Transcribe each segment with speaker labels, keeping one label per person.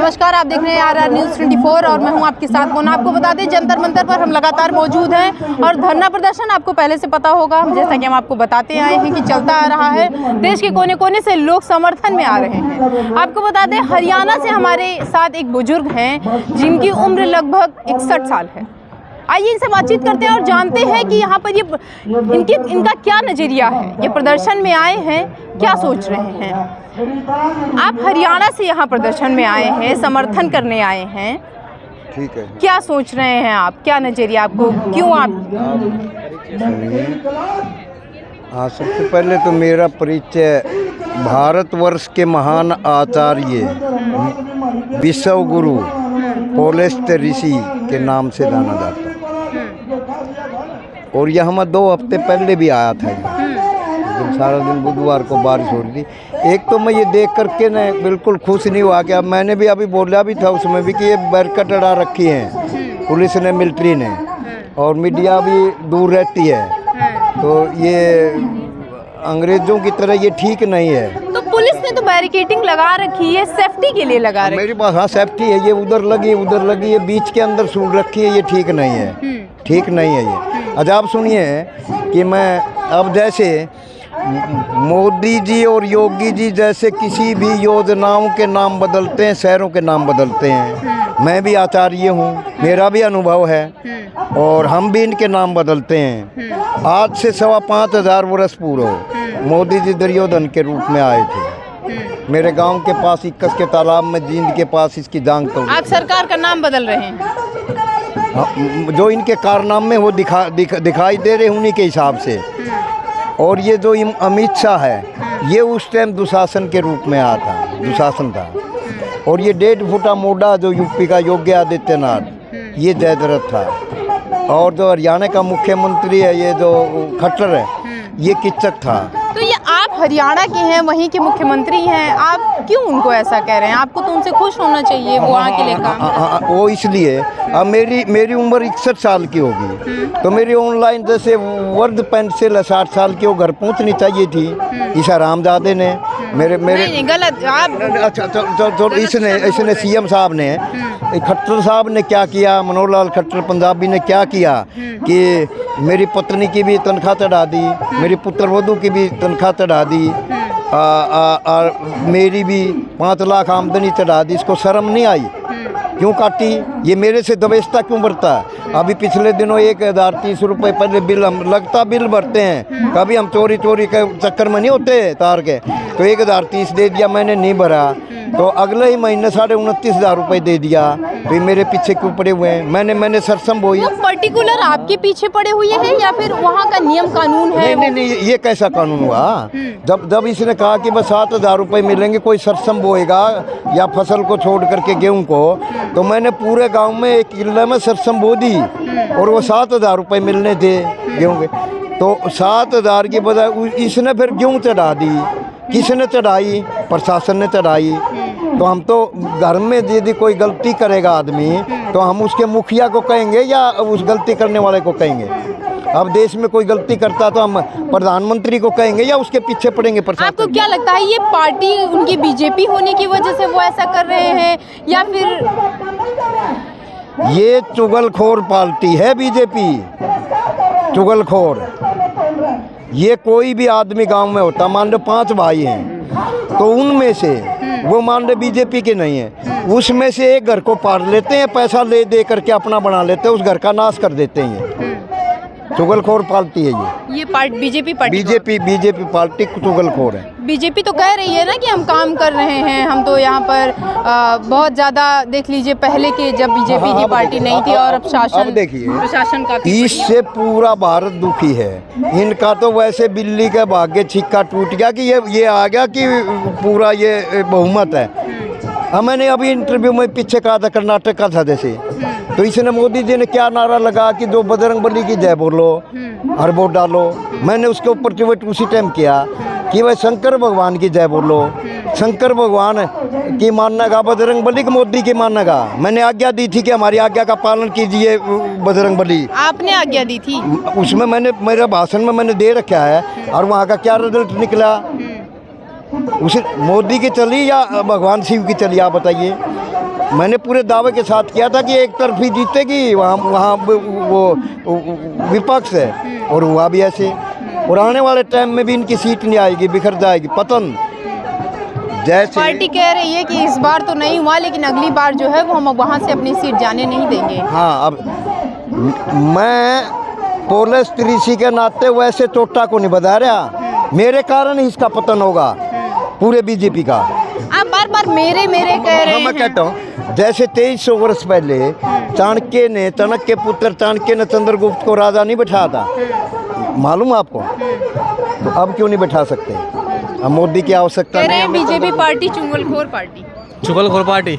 Speaker 1: नमस्कार, आप देख रहे हैं RR न्यूज़ 24 और मैं हूं आपके साथ मोना। आपको बता दें, जंतर मंतर पर हम लगातार मौजूद हैं और धरना प्रदर्शन आपको पहले से पता होगा, जैसा कि हम आपको बताते आए हैं कि चलता आ रहा है। देश के कोने कोने से लोग समर्थन में आ रहे हैं। आपको बता दें, हरियाणा से हमारे साथ एक बुजुर्ग हैं जिनकी उम्र लगभग 61 साल है। आइए इनसे बातचीत करते हैं और जानते हैं कि यहाँ पर इनका क्या नज़रिया है। ये प्रदर्शन में आए हैं, क्या सोच रहे हैं। आप हरियाणा से यहाँ प्रदर्शन में आए हैं, समर्थन करने आए हैं,
Speaker 2: ठीक है।
Speaker 1: क्या सोच रहे हैं आप, क्या नज़रिया आपको, क्यों आप
Speaker 2: हाँ, सबसे पहले तो मेरा परिचय भारतवर्ष के महान आचार्य विश्व गुरु पुलस्त्य ऋषि के नाम से जाना जाता है। और यहाँ मैं 2 हफ्ते पहले भी आया था। जब सारा दिन बुधवार को बारिश हो रही थी, एक तो मैं ये देख करके न बिल्कुल खुश नहीं हुआ कि अब मैंने भी अभी बोला भी था उसमें भी कि ये बैरिकेड अड़ा रखी है पुलिस ने, मिलिट्री ने, और मीडिया भी दूर रहती है, तो ये अंग्रेजों की तरह ये ठीक नहीं है।
Speaker 1: तो पुलिस ने तो बैरिकेडिंग लगा रखी है, सेफ्टी के लिए लगा रखी है।
Speaker 2: मेरी पास हाँ सेफ्टी है, ये उधर लगी है, बीच के अंदर सूट रखी है, ये ठीक नहीं है, ठीक नहीं है ये। अच्छा आप सुनिए कि मैं अब जैसे मोदी जी और योगी जी जैसे किसी भी योजनाओं के नाम बदलते हैं, शहरों के नाम बदलते हैं, मैं भी आचार्य हूँ, मेरा भी अनुभव है और हम भी इनके नाम बदलते हैं। आज से 5,500 वर्ष पूर्व मोदी जी दुर्योधन के रूप में आए थे मेरे गांव के पास 21 के तालाब में, जींद के पास इसकी जांग तोड़ी।
Speaker 1: आप सरकार का नाम बदल रहे हैं।
Speaker 2: जो इनके कारनामे वो दिखाई दे रहे उन्हीं के हिसाब से। और ये जो अमित शाह है, ये उस टाइम दुशासन के रूप में आया था, दुशासन था। और ये 1.5 फुटा मोटा जो यूपी का योगी आदित्यनाथ, ये जयद्रथ था। और जो हरियाणा का मुख्यमंत्री है, ये जो खट्टर है, ये किच्चक था।
Speaker 1: तो ये आप हरियाणा के हैं, वहीं के मुख्यमंत्री हैं, आप क्यों उनको ऐसा कह रहे हैं? आपको तो उनसे खुश होना चाहिए, वो वहाँ के लिए काम।
Speaker 2: वो इसलिए अब मेरी उम्र 61 साल की होगी, तो मेरी ऑनलाइन जैसे वर्ध पेंसिल 60 साल की वो घर पहुँचनी चाहिए थी। इस हरामजादे ने मेरे
Speaker 1: नहीं, गलत आप।
Speaker 2: अच्छा, इसने सीएम साहब ने, खट्टर साहब ने क्या किया, मनोहर लाल खट्टर पंजाबी ने क्या किया कि मेरी पत्नी की भी तनख्वाह चढ़ा दी, मेरी पुत्रवधू की भी तनख्वाह चढ़ा दी, और मेरी भी 5 लाख आमदनी चढ़ा दी। इसको शर्म नहीं आई? क्यों काटी? ये मेरे से दबेस्ता क्यों बढ़ता है? अभी पिछले दिनों 1030 रुपये पहले बिल हम बिल भरते हैं, कभी हम चोरी के चक्कर में नहीं होते तार के, तो 1030 दे दिया, मैंने नहीं भरा, तो अगले ही महीने 29,500 रुपये दे दिया। तो ये मेरे पीछे क्यों पड़े हुए हैं? मैंने सरसम बोई।
Speaker 1: तो पर्टिकुलर आपके पीछे पड़े हुए हैं या फिर वहाँ का नियम कानून है?
Speaker 2: नहीं, ये कैसा कानून हुआ? जब इसने कहा कि बस 7,000 रुपये मिलेंगे, कोई सरसम बोएगा या फसल को छोड़ करके गेहूं को, तो मैंने पूरे गांव में 1 किले में सरसम बो दी और वो 7,000 रुपये मिलने थे गेहूं के। तो 7,000 की बजाय इसने फिर गेहूं चढ़ा दी। किसने चढ़ाई? प्रशासन ने चढ़ाई। तो हम तो घर में यदि कोई गलती करेगा आदमी, तो हम उसके मुखिया को कहेंगे या उस गलती करने वाले को कहेंगे? अब देश में कोई गलती करता तो हम प्रधानमंत्री को कहेंगे या उसके पीछे पड़ेंगे प्रशासन?
Speaker 1: आपको क्या लगता है, ये पार्टी उनकी बीजेपी होने की वजह से वो ऐसा कर रहे हैं या फिर?
Speaker 2: ये चुगलखोर पार्टी है बीजेपी, चुगलखोर। ये कोई भी आदमी गांव में होता, मान लो 5 भाई हैं, तो उनमें से वो मान लो बीजेपी के नहीं है, उसमें से एक घर को पार लेते हैं, पैसा ले दे करके अपना बना लेते हैं, उस घर का नाश कर देते हैं। चुगलखोर पार्टी है ये
Speaker 1: पार्टी बीजेपी
Speaker 2: पार्टी चुगलखोर है।
Speaker 1: बीजेपी तो कह रही है ना कि हम काम कर रहे हैं, हम तो यहाँ पर बहुत ज़्यादा देख लीजिए, पहले के जब बीजेपी की पार्टी नहीं थी और अब शासन, देखिए प्रशासन का,
Speaker 2: इससे पूरा भारत दुखी है। इनका तो वैसे बिल्ली के भाग्य छिक्का टूट गया कि ये आ गया कि पूरा ये बहुमत है। मैंने अभी इंटरव्यू में पीछे कहा था, कर्नाटक का था जैसे, तो इसने मोदी जी ने क्या नारा लगा कि जो बजरंगबली की जय बोलो, हर वोट डालो। मैंने उसके ऊपर ट्वीट उसी टाइम किया कि भाई शंकर भगवान की जय बोलो, शंकर भगवान की मानेगा, बजरंगबली की मोदी की मानेगा। मैंने आज्ञा दी थी कि हमारी आज्ञा का पालन कीजिए बजरंगबली।
Speaker 1: आपने आज्ञा दी थी?
Speaker 2: उसमें मैंने, मेरे भाषण में मैंने दे रखा है। और वहाँ का क्या रिजल्ट निकला? उसे मोदी की चली या भगवान शिव की चली, आप बताइए। मैंने पूरे दावे के साथ किया था कि एक तरफी जीतेगी, वहाँ वो विपक्ष है, और हुआ भी ऐसे। और आने वाले टाइम में भी इनकी सीट नहीं आएगी, बिखर जाएगी, पतन। जैसे
Speaker 1: पार्टी कह रही है कि इस बार तो नहीं हुआ, लेकिन अगली बार जो है वो हम वहाँ से अपनी सीट जाने नहीं देंगे।
Speaker 2: हाँ, अब मैं पोलिस ऋषि के नाते वैसे चोटा को नहीं बता रहा, मेरे कारण ही इसका पतन होगा पूरे बीजेपी का।
Speaker 1: आप बार बार मेरे कह रहे हैं।
Speaker 2: मैं कहता हूँ, जैसे 2300 वर्ष पहले चाणक्य के पुत्र चाणक्य ने चंद्रगुप्त को राजा नहीं बैठाया था, मालूम आपको? तो अब क्यों नहीं बैठा सकते? अब मोदी की आवश्यकता
Speaker 1: कह रहे हैं
Speaker 2: नहीं।
Speaker 1: बीजेपी पार्टी चुगलखोर पार्टी।
Speaker 3: चुगलखोर पार्टी,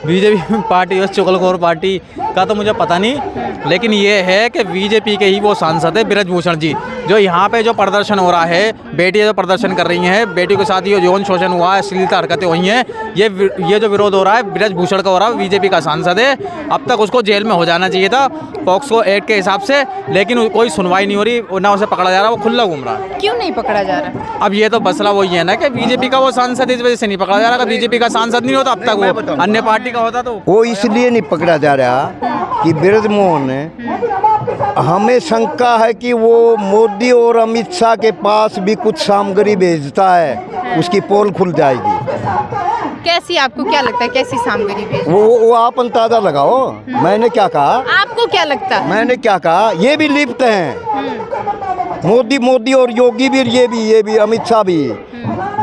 Speaker 3: बीजेपी पार्टी और चुगलखोर पार्टी का तो मुझे पता नहीं, लेकिन ये है कि बीजेपी के ही वो सांसद है ब्रजभूषण जी, जो यहाँ पे जो प्रदर्शन हो रहा है, बेटियाँ जो प्रदर्शन कर रही हैं, बेटी के साथ ये यौन शोषण हुआ है, अश्लीलता हरकतें हुई हैं, ये जो विरोध हो रहा है ब्रजभूषण का हो रहा है, बीजेपी का सांसद है। अब तक उसको जेल में हो जाना चाहिए था पॉक्सो एक्ट के हिसाब से, लेकिन कोई सुनवाई नहीं हो रही, ना उसे पकड़ा जा रहा, वो खुला घूम रहा है।
Speaker 1: क्यों नहीं पकड़ा जा रहा?
Speaker 3: अब ये तो मसला वही है ना कि बीजेपी का वो सांसद इस वजह से नहीं पकड़ा जा रहा। बीजेपी का सांसद नहीं होता अब तक, वो अन्य पार्टी का होता तो
Speaker 2: वो इसलिए नहीं पकड़ा जा रहा कि बृजमोहन, हमें शंका है कि वो मोदी और अमित शाह के पास भी कुछ सामग्री भेजता है, उसकी पोल खुल जाएगी।
Speaker 1: कैसी, आपको क्या लगता है कैसी सामग्री भेज?
Speaker 2: वो आप अंदाजा लगाओ, मैंने क्या कहा?
Speaker 1: आपको क्या लगता है?
Speaker 2: मैंने क्या कहा? ये भी लिप्त हैं, मोदी और योगी भी, ये भी अमित शाह भी।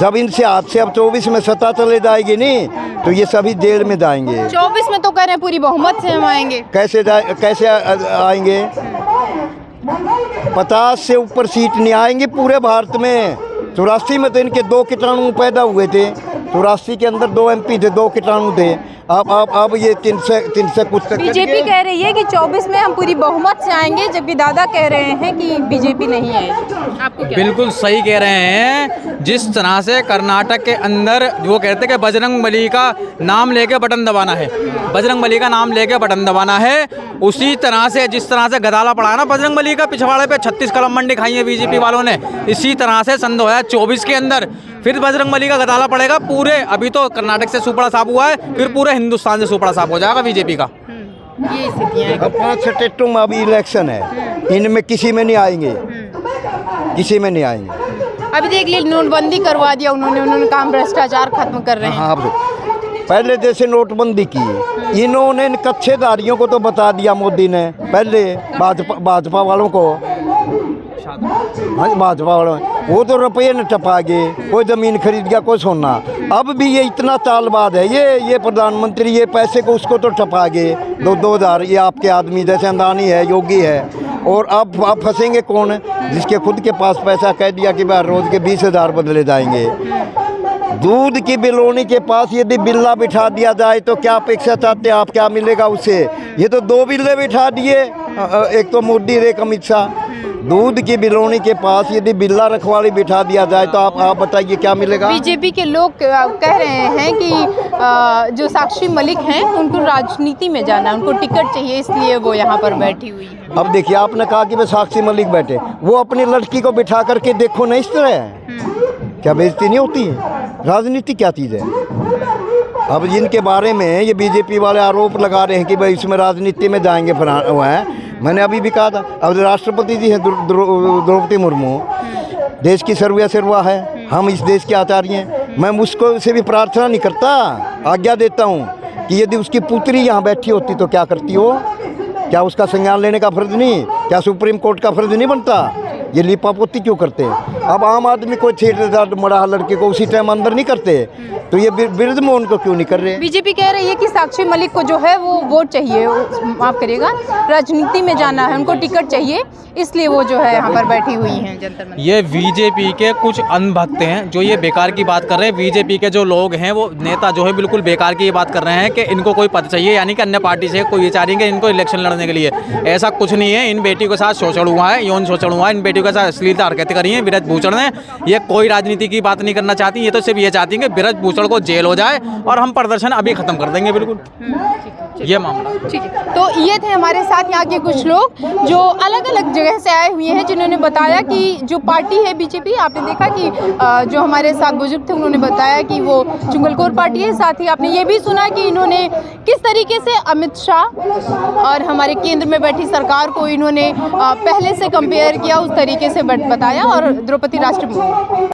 Speaker 2: जब इनसे हाथ से अब 24 में सत्ता चले जाएगी नहीं, तो ये सभी जेल में जाएंगे।
Speaker 1: 24 में तो कह रहे हैं पूरी बहुमत से हम आएंगे।
Speaker 2: कैसे आएंगे? 50 से ऊपर सीट नहीं आएंगी पूरे भारत में। 84 में तो इनके 2 कीटाणु पैदा हुए थे, 84 के अंदर 2 MP थे, 2 कीटाणु थे। अब ये 3 से कुछ तक।
Speaker 1: बीजेपी कह रही है कि 24 में हम पूरी बहुमत से आएंगे, जबकि दादा कह रहे हैं कि बीजेपी नहीं आएगी। आपको क्या?
Speaker 3: बिल्कुल सही कह रहे हैं। जिस तरह से कर्नाटक के अंदर वो कहते हैं कि बजरंग बली का नाम लेके बटन दबाना है, बजरंग बली का नाम लेके बटन दबाना है, उसी तरह से जिस तरह से गदाला पड़ा ना बजरंग बली का, पिछवाड़े पे 36 कलम मंडी खाई है बीजेपी वालों ने, इसी तरह से सन 2024 के अंदर फिर बजरंग बली का गदाला पड़ेगा पूरे। अभी तो कर्नाटक से सुपड़ा साफ हुआ है, फिर पूरे हिंदुस्तान से सुपड़ा साफ हो जाएगा बीजेपी का।
Speaker 1: ये स्थितियाँ हैं।
Speaker 2: अब 5 स्टेटों में अभी इलेक्शन है, इनमें किसी में नहीं आएंगे, किसी में नहीं आएंगे।
Speaker 1: अभी देख लीजिए, नोटबंदी करवा दिया उन्होंने काम, भ्रष्टाचार खत्म कर रहे हैं।
Speaker 2: हाँ, पहले जैसे नोटबंदी की, इन्होंने इन कच्चेदारियों को तो बता दिया मोदी ने, पहले भाजपा वालों को, भाजपा वालों वो तो रुपये न टपा गए, कोई ज़मीन खरीद गया, कोई सोना। अब भी ये इतना चालबाज है, ये प्रधानमंत्री, ये पैसे को उसको तो टपा गए 2-2 हज़ार, ये आपके आदमी जैसे अंदानी है, योगी है। और अब फंसेंगे कौन? जिसके खुद के पास पैसा, कह दिया कि भाई रोज़ के 20,000 बदले जाएंगे। दूध की बिलोनी के पास यदि बिल्ला बिठा दिया जाए तो क्या अपेक्षा चाहते हैं आप? क्या मिलेगा उससे? ये तो 2 बिल्ले बिठा दिए, एक तो मोदी और एक अमित शाह। दूध की बिलोनी के पास यदि बिल्ला रखवाली बिठा दिया जाए तो आप बताइए क्या मिलेगा?
Speaker 1: बीजेपी के लोग कह रहे हैं कि जो साक्षी मलिक हैं उनको राजनीति में जाना है, उनको टिकट चाहिए, इसलिए वो यहाँ पर बैठी हुई है।
Speaker 2: अब देखिए, आपने कहा कि मैं साक्षी मलिक बैठे, वो अपनी लड़की को बिठा करके देखो ना, इस तरह क्या बेइज्जती नहीं होती है? राजनीति क्या चीज़ है? अब जिनके बारे में ये बीजेपी वाले आरोप लगा रहे हैं कि भाई इसमें राजनीति में जाएंगे, वो है, मैंने अभी भी कहा था। अब राष्ट्रपति जी हैं द्रौपदी मुर्मू, देश की सर्वा है, हम इस देश के आचार्य हैं। मैं उसको से भी प्रार्थना नहीं करता, आज्ञा देता हूँ कि यदि उसकी पुत्री यहाँ बैठी होती तो क्या करती हो? क्या उसका संज्ञान लेने का फर्ज नहीं? क्या सुप्रीम कोर्ट का फर्ज नहीं बनता? ये लिपापोती क्यों करते हैं? अब आम आदमी को 6,000 मरा लड़के को उसी टाइम अंदर नहीं करते, तो ये बृजमोहन को क्यों नहीं कर रहे?
Speaker 1: बीजेपी कह रही है कि साक्षी मलिक को जो है वो वोट चाहिए, माफ करिएगा, राजनीति में जाना है, उनको टिकट चाहिए, इसलिए वो जो है यहाँ पर बैठी हुई हैं जंतर मंतर।
Speaker 3: ये बीजेपी के कुछ अंधभक्त हैं जो ये बेकार की बात कर रहे हैं। बीजेपी के जो लोग हैं, वो नेता जो है बिल्कुल बेकार की ये बात कर रहे हैं कि इनको कोई पद चाहिए, यानी कि अन्य पार्टी से कोई ये चाह रही है कि इनको इलेक्शन लड़ने के लिए। ऐसा कुछ नहीं है। इन बेटियों के साथ शोषण हुआ है, यौन शोषण हुआ है, इन बेटियों के साथ अश्लीलता हरकतें करी हैं, भूषण ने, ये कोई राजनीति की बात नहीं करना चाहती, ये तो सिर्फ ये चाहती हैं कि ब्रजभूषण को जेल हो जाए और हम प्रदर्शन अभी खत्म कर देंगे बिल्कुल। ये मामला।
Speaker 1: ठीक है, तो ये थे हमारे साथ यहाँ के कुछ लोग जो अलग अलग जगह से आए हुए हैं, जिन्होंने बताया कि जो पार्टी है बीजेपी, आपने देखा कि जो हमारे साथ बुजुर्ग थे उन्होंने बताया कि वो चुगलखोर पार्टी है। साथ ही आपने ये भी सुना कि इन्होंने किस तरीके से अमित शाह और हमारे केंद्र में बैठी सरकार को इन्होंने पहले से कंपेयर किया, उस तरीके से बताया और द्रौपदी राष्ट्रपति